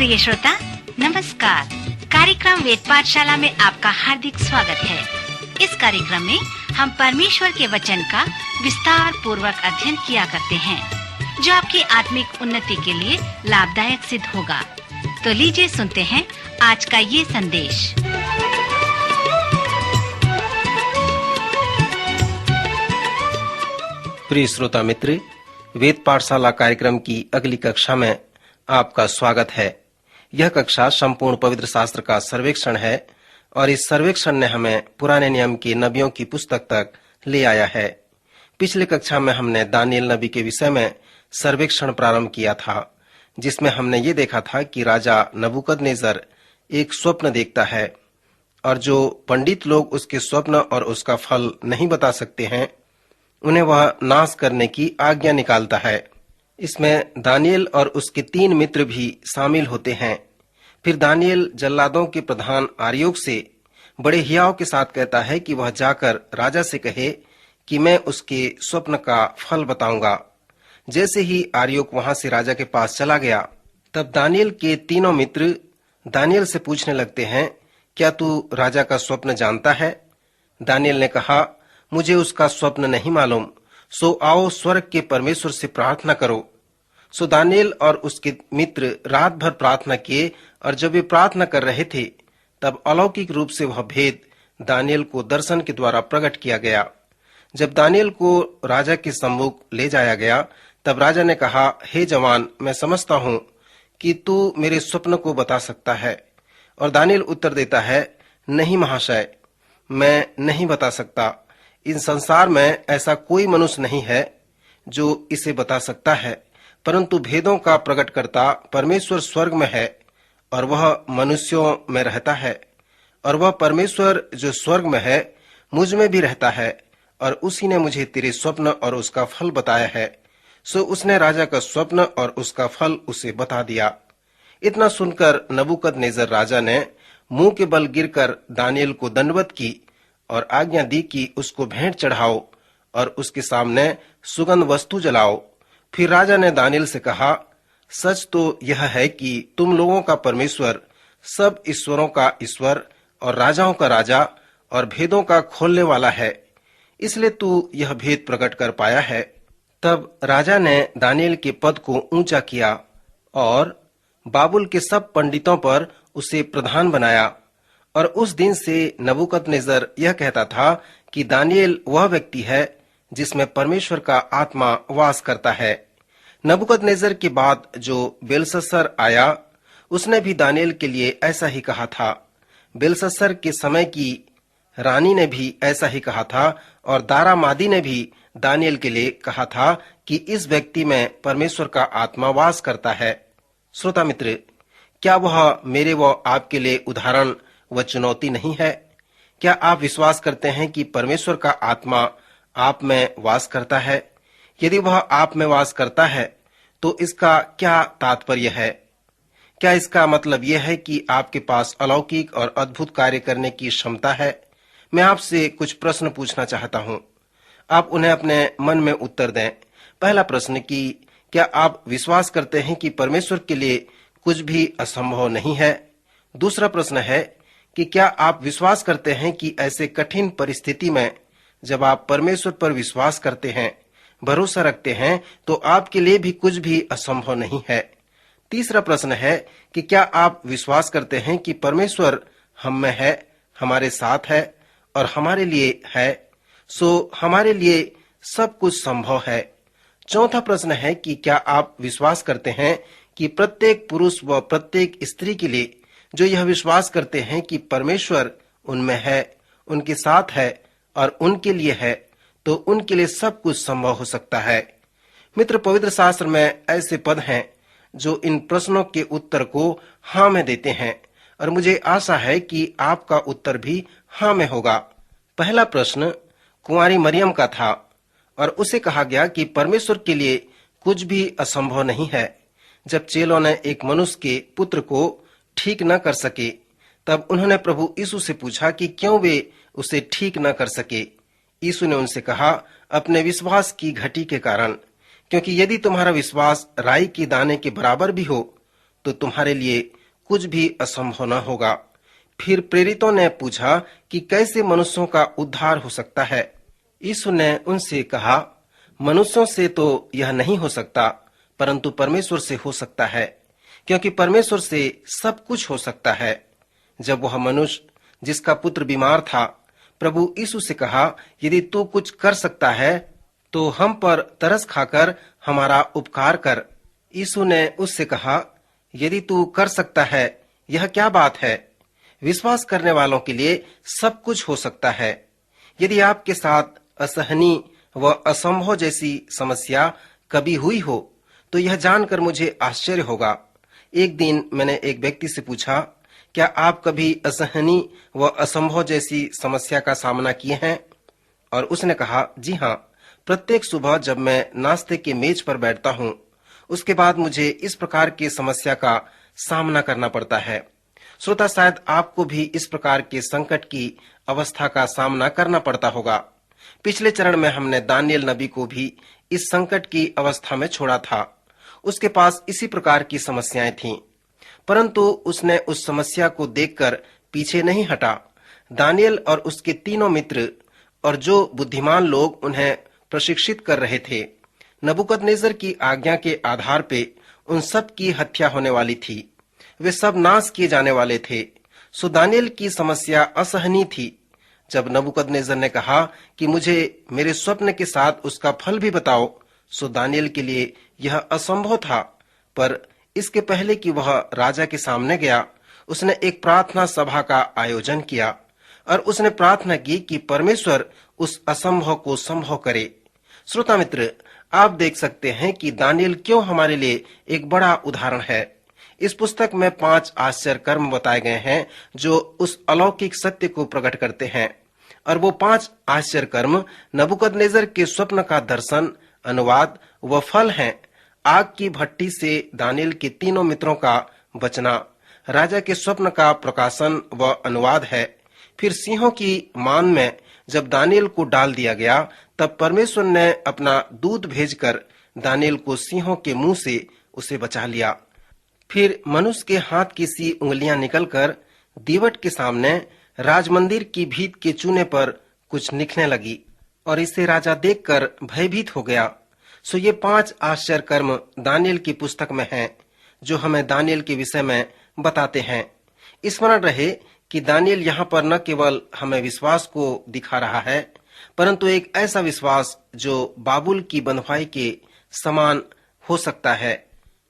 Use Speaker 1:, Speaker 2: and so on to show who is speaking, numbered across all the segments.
Speaker 1: प्रिय श्रोता नमस्कार। कार्यक्रम वेद पाठशाला में आपका हार्दिक स्वागत है। इस कार्यक्रम में हम परमेश्वर के वचन का विस्तार पूर्वक अध्ययन किया करते हैं, जो आपकी आत्मिक उन्नति के लिए लाभदायक सिद्ध होगा। तो लीजिए सुनते हैं आज का ये संदेश।
Speaker 2: प्रिय श्रोता मित्र, वेद पाठशाला कार्यक्रम की अगली कक्षा में आपका स्वागत है। यह कक्षा संपूर्ण पवित्र शास्त्र का सर्वेक्षण है और इस सर्वेक्षण ने हमें पुराने नियम के नबियों की पुस्तक तक ले आया है। पिछली कक्षा में हमने दानियल नबी के विषय में सर्वेक्षण प्रारंभ किया था, जिसमें हमने ये देखा था कि राजा नबूकदनेस्सर एक स्वप्न देखता है और जो पंडित लोग उसके स्वप्न और उसका फल नहीं बता सकते हैं, उन्हें वह नाश करने की आज्ञा निकालता है। इसमें दानियल और उसके 3 मित्र भी शामिल होते हैं। फिर दानियल जल्लादों के प्रधान आर्योक से बड़े हियाव के साथ कहता है कि वह जाकर राजा से कहे कि मैं उसके स्वप्न का फल बताऊंगा। जैसे ही आर्योक वहां से राजा के पास चला गया, तब दानियल के 3 मित्र दानियल से पूछने लगते हैं, क्या तू राजा का स्वप्न जानता है? दानियल ने कहा, मुझे उसका स्वप्न नहीं मालूम, सो आओ स्वर्ग के परमेश्वर से प्रार्थना करो। सो दानियल और उसके मित्र रात भर प्रार्थना किए और जब वे प्रार्थना कर रहे थे, तब अलौकिक रूप से वह भेद दानियल को दर्शन के द्वारा प्रकट किया गया। जब दानियल को राजा के सम्मुख ले जाया गया, तब राजा ने कहा, हे जवान, मैं समझता हूँ कि तू मेरे स्वप्न को बता सकता है। और दानियल उत्तर देता है, नहीं महाशय, मैं नहीं बता सकता। इन संसार में ऐसा कोई मनुष्य नहीं है जो इसे बता सकता है, परंतु भेदों का प्रकटकर्ता परमेश्वर स्वर्ग में है और वह मनुष्यों में रहता है। और वह परमेश्वर जो स्वर्ग में है मुझ में भी रहता है, और उसी ने मुझे तेरे स्वप्न और उसका फल बताया है। सो उसने राजा का स्वप्न और उसका फल उसे बता दिया। इतना सुनकर नबूकदनेस्सर राजा ने मुंह के बल गिरकर दानियल को दंडवत की और आज्ञा दी कि उसको भेंट चढ़ाओ और उसके सामने सुगंध वस्तु जलाओ। फिर राजा ने दानियल से कहा, सच तो यह है कि तुम लोगों का परमेश्वर सब ईश्वरों का ईश्वर और राजाओं का राजा और भेदों का खोलने वाला है, इसलिए तू यह भेद प्रकट कर पाया है। तब राजा ने दानियल के पद को ऊंचा किया और बाबुल के सब पंडितों पर उसे प्रधान बनाया। और उस दिन से नबूकदनेस्सर यह कहता था कि दानियल वह व्यक्ति है जिसमें परमेश्वर का आत्मा वास करता है। नबूकदनेस्सर के बाद जो बेलशस्सर आया, उसने भी दानियल के लिए ऐसा ही कहा था। बेलशस्सर के समय की रानी ने भी ऐसा ही कहा था और दारामादी ने भी दानियल के लिए कहा था कि इस व्यक्ति में परमेश्वर का आत्मा वास करता है। श्रोता मित्र, क्या वह मेरे व आपके लिए उदाहरण व चुनौती नहीं है? क्या आप विश्वास करते हैं कि परमेश्वर का आत्मा आप में वास करता है? यदि वह आप में वास करता है, तो इसका क्या तात्पर्य है? क्या इसका मतलब यह है कि आपके पास अलौकिक और अद्भुत कार्य करने की क्षमता है? मैं आपसे कुछ प्रश्न पूछना चाहता हूँ। आप उन्हें अपने मन में उत्तर दें। पहला प्रश्न कि क्या आप विश्वास करते हैं कि परमेश्वर के लिए कुछ भी असंभव नहीं है? दूसरा प्रश्न है कि क्या आप विश्वास करते हैं कि ऐसे कठिन परिस्थिति में जब आप परमेश्वर पर विश्वास करते हैं, भरोसा रखते हैं, तो आपके लिए भी कुछ भी असंभव नहीं है? तीसरा प्रश्न है कि क्या आप विश्वास करते हैं कि परमेश्वर हम में है, हमारे साथ है और हमारे लिए है, सो हमारे लिए सब कुछ संभव है? चौथा प्रश्न है कि क्या आप विश्वास करते हैं कि प्रत्येक पुरुष व प्रत्येक स्त्री के लिए जो यह विश्वास करते हैं कि परमेश्वर उनमें है, उनके साथ है और उनके लिए है, तो उनके लिए सब कुछ संभव हो सकता है? मित्र, पवित्र शास्त्र में ऐसे पद हैं जो इन प्रश्नों के उत्तर को हाँ में देते हैं और मुझे आशा है कि आपका उत्तर भी हाँ में होगा। पहला प्रश्न कुंवारी मरियम का था और उसे कहा गया कि परमेश्वर के लिए कुछ भी असंभव नहीं है। जब चेलों ने एक मनुष्य के पुत्र को ठीक न कर सके, तब उन्होंने प्रभु यीशु से पूछा कि क्यों वे उसे ठीक न कर सके। यीशु ने उनसे कहा, अपने विश्वास की घटी के कारण, क्योंकि यदि तुम्हारा विश्वास राई के दाने के बराबर भी हो तो तुम्हारे लिए कुछ भी असंभव न होगा। फिर प्रेरितों ने पूछा कि कैसे मनुष्यों का उद्धार हो सकता है। यीशु ने उनसे कहा, मनुष्यों से तो यह नहीं हो सकता, परंतु परमेश्वर से हो सकता है, क्योंकि परमेश्वर से सब कुछ हो सकता है। जब वह मनुष्य जिसका पुत्र बीमार था, प्रभु यीशु से कहा, यदि तू कुछ कर सकता है तो हम पर तरस खाकर हमारा उपकार कर। यीशु ने उससे कहा, यदि तू कर सकता है, यह क्या बात है? विश्वास करने वालों के लिए सब कुछ हो सकता है। यदि आपके साथ असहनीय व असंभव जैसी समस्या कभी हुई हो तो यह जानकर मुझे आश्चर्य होगा। एक दिन मैंने एक व्यक्ति से पूछा, क्या आप कभी असहनीय व असंभव जैसी समस्या का सामना किए हैं? और उसने कहा, जी हाँ, प्रत्येक सुबह जब मैं नाश्ते के मेज पर बैठता हूँ, उसके बाद मुझे इस प्रकार की समस्या का सामना करना पड़ता है। श्रोता, शायद आपको भी इस प्रकार के संकट की अवस्था का सामना करना पड़ता होगा। पिछले चरण में हमने दानियल नबी को भी इस संकट की अवस्था में छोड़ा था। उसके पास इसी प्रकार की समस्याएं थीं, परंतु उसने उस समस्या को देखकर पीछे नहीं हटा। दानियल और उसके तीनों मित्र और जो बुद्धिमान लोग उन्हें प्रशिक्षित कर रहे थे, नबूकदनेस्सर की आज्ञा के आधार पे उन सब की हत्या होने वाली थी। वे सब नाश किए जाने वाले थे। सो दानियल की समस्या असहनीय थी। जब नबूकदनेस्सर ने कहा कि मुझे मेरे स्वप्न के साथ उसका फल भी बताओ, सो दानियल के लिए यह असंभव था। पर इसके पहले कि वह राजा के सामने गया, उसने एक प्रार्थना सभा का आयोजन किया और उसने प्रार्थना की कि परमेश्वर उस असंभव को संभव करे। श्रोता मित्र, आप देख सकते हैं कि दानियल क्यों हमारे लिए एक बड़ा उदाहरण है। इस पुस्तक में 5 आश्चर्य कर्म बताए गए हैं जो उस अलौकिक सत्य को प्रकट करते हैं, और वो 5 आश्चर्य कर्म नबूकदनेस्सर के स्वप्न का दर्शन, अनुवाद व फल हैं। आग की भट्टी से दानियल के तीनों मित्रों का बचना, राजा के स्वप्न का प्रकाशन व अनुवाद है। फिर सिंहों की मान में जब दानियल को डाल दिया गया, तब परमेश्वर ने अपना दूत भेजकर दानियल को सिंहों के मुंह से उसे बचा लिया। फिर मनुष्य के हाथ की सी उंगलियां निकलकर दीवट के सामने राजमंदिर की भीत के चूने पर कुछ लिखने लगी, और इसे राजा देखकर भयभीत हो गया। सो ये 5 आश्चर्य कर्म दानियल की पुस्तक में हैं, जो हमें दानियल के विषय में बताते हैं। स्मरण रहे कि दानियल यहाँ पर न केवल हमें विश्वास को दिखा रहा है, परंतु एक ऐसा विश्वास जो बाबुल की बंधुआई के समान हो सकता है।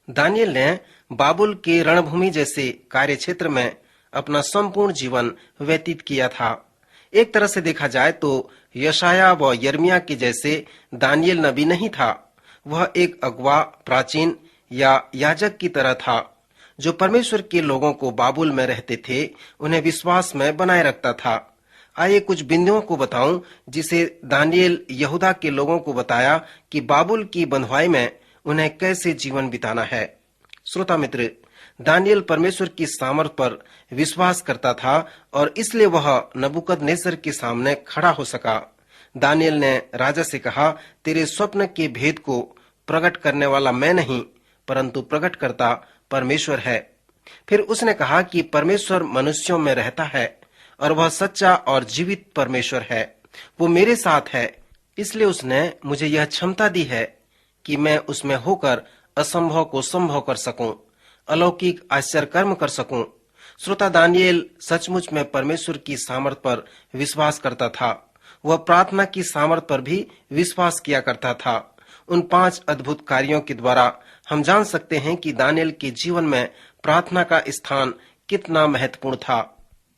Speaker 2: दानियल ने बाबुल के रणभूमि जैसे कार्य क्षेत्र में अपना संपूर्ण जीवन व्यतीत किया था। एक तरह से देखा जाए तो यशाया व यर्मिया के जैसे दानियल नबी नहीं था। वह एक अगवा, प्राचीन या याजक की तरह था, जो परमेश्वर के लोगों को बाबुल में रहते थे उन्हें विश्वास में बनाए रखता था। आइए कुछ बिंदुओं को बताऊं जिसे दानियल यहूदा के लोगों को बताया कि बाबुल की बंधुआई में उन्हें कैसे जीवन बिताना है। श्रोता मित्र, दानियल परमेश्वर की सामर्थ पर विश्वास करता था और इसलिए वह नबूकदनेस्सर के सामने खड़ा हो सका। दानियल ने राजा से कहा, तेरे स्वप्न के भेद को प्रकट करने वाला मैं नहीं, परंतु प्रकट करता परमेश्वर है। फिर उसने कहा कि परमेश्वर मनुष्यों में रहता है और वह सच्चा और जीवित परमेश्वर है। वो मेरे साथ है, इसलिए उसने मुझे यह क्षमता दी है कि मैं उसमें होकर असंभव को संभव कर सकूं, अलौकिक आश्चर्य कर्म कर सकूं। श्रोता, दानियल सचमुच में परमेश्वर की सामर्थ पर विश्वास करता था। वह प्रार्थना की सामर्थ पर भी विश्वास किया करता था। उन 5 अद्भुत कार्यों के द्वारा हम जान सकते हैं कि दानियल के जीवन में प्रार्थना का स्थान कितना महत्वपूर्ण था।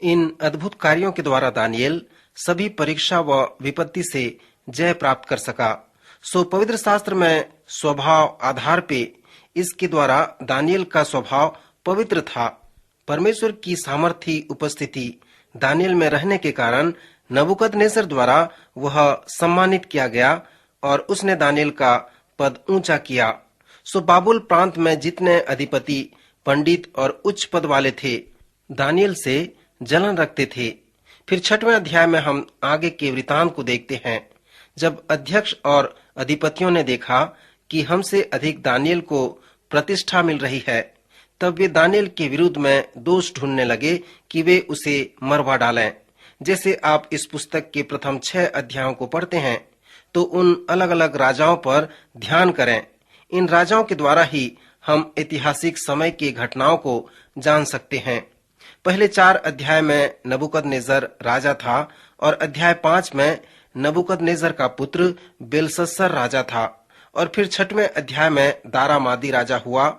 Speaker 2: इन अद्भुत कार्यों के द्वारा दानियल सभी परीक्षा व विपत्ति से जय प्राप्त कर सका। सो पवित्र शास्त्र में स्वभाव आधार पे इसके द्वारा दानियल का स्वभाव पवित्र था। परमेश्वर की सामर्थी उपस्थिति दानियल में रहने के कारण नबूकदनेस्सर द्वारा वह सम्मानित किया गया और उसने दानियल का पद ऊंचा किया। सो बाबुल प्रांत में जितने अधिपति, पंडित और उच्च पद वाले थे, दानियल से जलन रखते थे। फिर 6वें अध्याय में हम आगे के वृतांत को देखते हैं। जब अध्यक्ष और अधिपतियों ने देखा कि हमसे अधिक दानियल को प्रतिष्ठा मिल रही है, तब वे दानियेल के विरुद्ध में दोष ढूंढने लगे कि वे उसे मरवा डालें। जैसे आप इस पुस्तक के प्रथम 6 अध्यायों को पढ़ते हैं तो उन अलग अलग राजाओं पर ध्यान करें। इन राजाओं के द्वारा ही हम ऐतिहासिक समय की घटनाओं को जान सकते हैं। पहले 4 अध्याय में नबूकदनेस्सर राजा था और अध्याय 5 में नबूकदनेस्सर का पुत्र बेलशस्सर राजा था और फिर 6वें अध्याय में दारामादी राजा हुआ।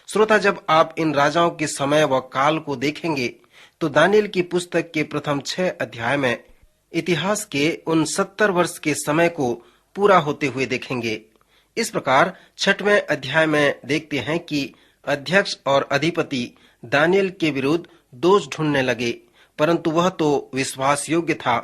Speaker 2: श्रोता, जब आप इन राजाओं के समय व काल को देखेंगे तो दानियेल की पुस्तक के प्रथम 6 अध्याय में इतिहास के उन 70 वर्ष के समय को पूरा होते हुए देखेंगे। इस प्रकार 6वें अध्याय में देखते हैं कि अध्यक्ष और अधिपति दानियेल के विरुद्ध दोष ढूंढने लगे, परंतु वह तो विश्वास योग्य था।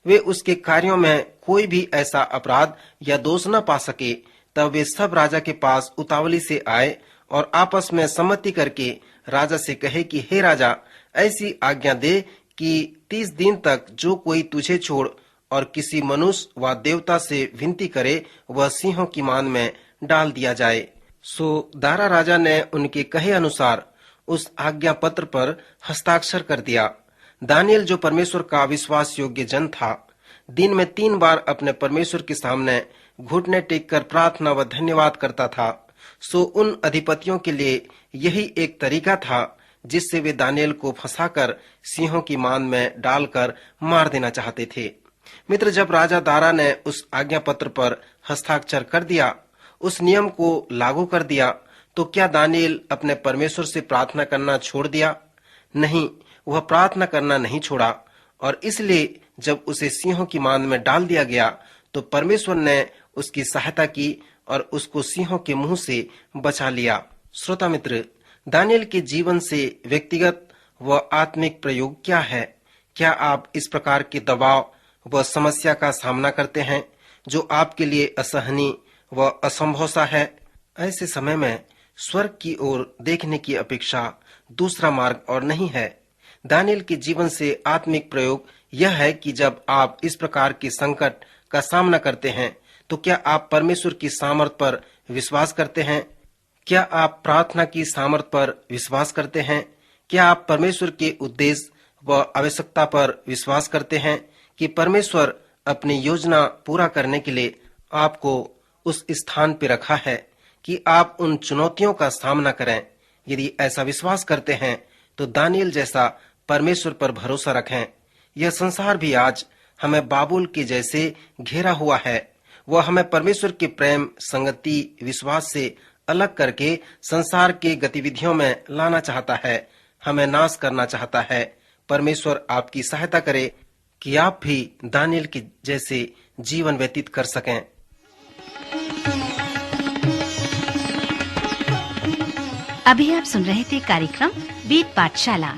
Speaker 2: वे उसके कार्यों में कोई भी ऐसा अपराध या दोष न पा सके। तब वे सब राजा के पास उतावली से आए और आपस में सम्मति करके राजा से कहे कि हे राजा, ऐसी आज्ञा दे कि 30 दिन तक जो कोई तुझे छोड़ और किसी मनुष्य व देवता से विनती करे वह सिंहों की मान में डाल दिया जाए। सो दारा राजा ने उनके कहे अनुसार उस आज्ञा पत्र पर हस्ताक्षर कर दिया। दानियेल, जो परमेश्वर का विश्वास योग्य जन था, दिन में 3 बार अपने परमेश्वर के सामने घुटने टेक कर प्रार्थना व धन्यवाद करता था। सो उन अधिपतियों के लिए यही एक तरीका था जिससे वे दानियेल को फंसाकर सिंहों की मान में डालकर मार देना चाहते थे। मित्र, जब राजा दारा ने उस आज्ञा पत्र पर हस्ताक्षर कर दिया, उस नियम को लागू कर दिया, तो क्या दानियेल अपने परमेश्वर से प्रार्थना करना छोड़ दिया? नहीं, वह प्रार्थना करना नहीं छोड़ा और इसलिए जब उसे सिंहों की मान में डाल दिया गया तो परमेश्वर ने उसकी सहायता की और उसको सिंहों के मुंह से बचा लिया। श्रोता मित्र, दानियेल के जीवन से व्यक्तिगत व आत्मिक प्रयोग क्या है? क्या आप इस प्रकार के दबाव व समस्या का सामना करते हैं जो आपके लिए असहनीय व असंभव सा है? ऐसे समय में स्वर्ग की ओर देखने की अपेक्षा दूसरा मार्ग और नहीं है। दानियेल के जीवन से आत्मिक प्रयोग यह है कि जब आप इस प्रकार के संकट का सामना करते हैं तो क्या आप परमेश्वर की सामर्थ पर विश्वास करते हैं? क्या आप प्रार्थना की सामर्थ पर विश्वास करते हैं? क्या आप परमेश्वर के उद्देश्य व आवश्यकता पर विश्वास करते हैं कि परमेश्वर अपनी योजना पूरा करने के लिए आपको उस स्थान पर रखा है कि आप उन चुनौतियों का सामना करें? यदि ऐसा विश्वास करते हैं तो दानियेल जैसा परमेश्वर पर भरोसा रखें। यह संसार भी आज हमें बाबुल के जैसे घेरा हुआ है। वह हमें परमेश्वर के प्रेम, संगति, विश्वास से अलग करके संसार के गतिविधियों में लाना चाहता है, हमें नाश करना चाहता है। परमेश्वर आपकी सहायता करे कि आप भी दानियेल के जैसे जीवन व्यतीत कर सकें।
Speaker 1: अभी आप सुन रहे थे कार्यक्रम वेद पाठशाला।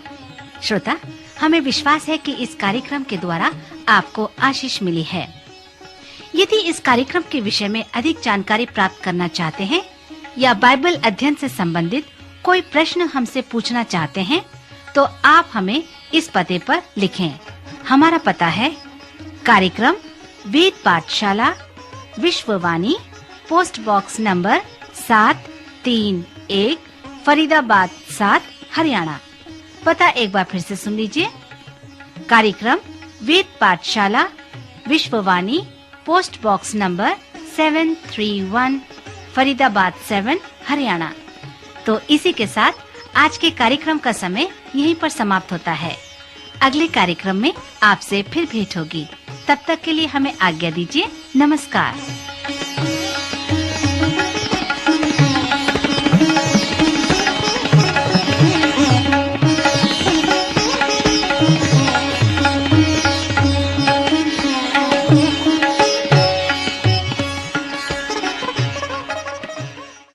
Speaker 1: श्रोता, हमें विश्वास है कि इस कार्यक्रम के द्वारा आपको आशीष मिली है। यदि इस कार्यक्रम के विषय में अधिक जानकारी प्राप्त करना चाहते हैं या बाइबल अध्ययन से संबंधित कोई प्रश्न हमसे पूछना चाहते हैं तो आप हमें इस पते पर लिखें। हमारा पता है कार्यक्रम Ved Pathshala, Vishwavani, post box number 731, Faridabad 7, Haryana. पता एक बार फिर से सुन लीजिए। कार्यक्रम Ved Pathshala, Vishwavani, post box number 731, Faridabad 7, Haryana. तो इसी के साथ आज के कार्यक्रम का समय यहीं पर समाप्त होता है। अगले कार्यक्रम में आपसे फिर भेंट होगी। तब तक के लिए हमें आज्ञा दीजिए। नमस्कार।